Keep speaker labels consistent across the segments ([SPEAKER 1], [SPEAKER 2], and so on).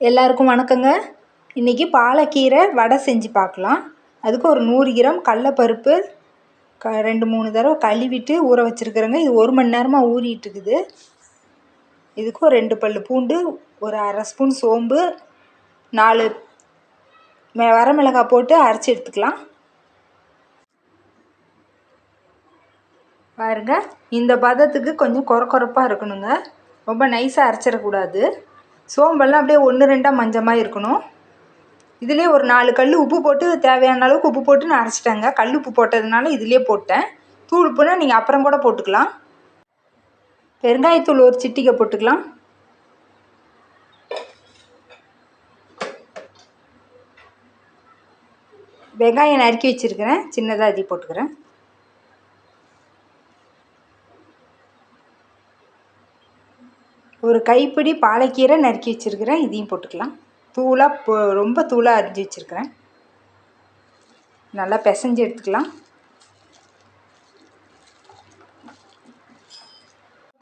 [SPEAKER 1] எல்லாருக்கும் வணக்கங்க. இன்றைக்கி பாலக்கீரை வடை செஞ்சு பார்க்கலாம். அதுக்கு ஒரு 100 கிராம் கடலப்பருப்பு 2-3 தடவை கழுவிட்டு ஊற வச்சுருக்குறேங்க. இது 1 மணி நேரமாக ஊறிட்டுருக்குது. இதுக்கு ஒரு 2 பல் பூண்டு, ஒரு அரை ஸ்பூன் சோம்பு, 4 வரமிளகாய் போட்டு அரைச்சி எடுத்துக்கலாம். பாருங்க, இந்த பதத்துக்கு கொஞ்சம் கொரப்பாக இருக்கணுங்க. ரொம்ப நைஸாக அரைச்சிடக்கூடாது. சோம்பெல்லாம் அப்படியே 1-2 மஞ்சமாக இருக்கணும். இதிலே ஒரு 4 கல் உப்பு போட்டு தேவையான அளவுக்கு உப்பு போட்டு நான் அரைச்சிட்டேங்க. கல் உப்பு போட்டதுனால இதிலே போட்டேன். தூள் உப்புனா நீங்கள் அப்புறம் கூட போட்டுக்கலாம். பெருங்காயத்தூள் ஒரு சிட்டிகை போட்டுக்கலாம். வெங்காயம் நறுக்கி வச்சுருக்கிறேன், சின்னதாக அதி போட்டுக்கிறேன். ஒரு கைப்பிடி பாலக்கீரை நறுக்கி வச்சுருக்கிறேன், இதையும் போட்டுக்கலாம். தூளாக ரொம்ப தூளாக அரிஞ்சு வச்சுருக்கிறேன். நல்லா பிசைஞ்சு எடுத்துக்கலாம்.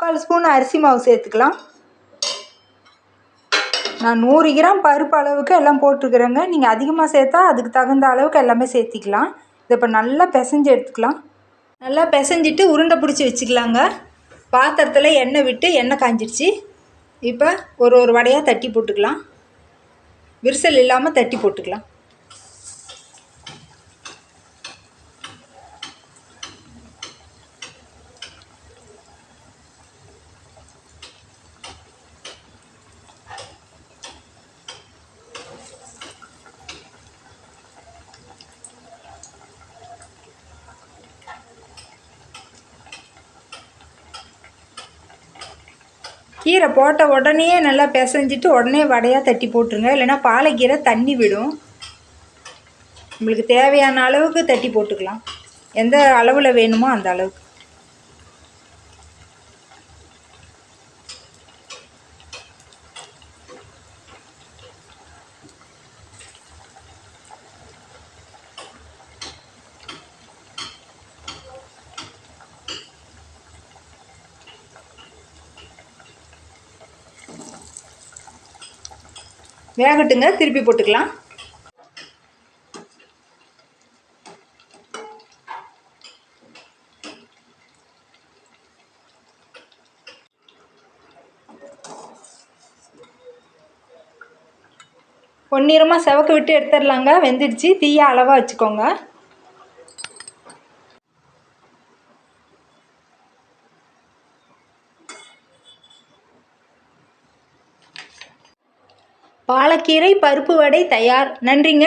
[SPEAKER 1] 3/4 ஸ்பூன் அரிசி மாவு சேர்த்துக்கலாம். நான் 100 கிராம் பருப்பு அளவுக்கு எல்லாம் போட்டுருக்குறேங்க. நீங்கள் அதிகமாக சேர்த்தா அதுக்கு தகுந்த அளவுக்கு எல்லாமே சேர்த்திக்கலாம். இதை இப்போ நல்லா பிசைஞ்சு எடுத்துக்கலாம். நல்லா பிசைஞ்சிட்டு உருண்டை பிடிச்சி வச்சுக்கலாங்க. பாத்திரத்தில் எண்ணெய் விட்டு எண்ணெய் காஞ்சிடுச்சு. இப்போ ஒரு வடையாக தட்டி போட்டுக்கலாம். விரிசல் இல்லாமல் தட்டி போட்டுக்கலாம். கீரை போட்ட உடனே நல்லா பிசைஞ்சிட்டு உடனே வடையாக தட்டி போட்டுருங்க. இல்லைனா பாலக்கீரை தண்ணி விடும். உங்களுக்கு தேவையான அளவுக்கு தட்டி போட்டுக்கலாம். எந்த அளவில் வேணுமோ அந்த அளவுக்கு. வேகட்டுங்க, திருப்பி போட்டுக்கலாம். பொன்னிறமாக செவக்க விட்டு எடுத்துடலாங்க. வெந்துடுச்சு. தீயை அளவாக வச்சுக்கோங்க. பாலக்கீரை பருப்பு வடை தயார். நன்றிங்க.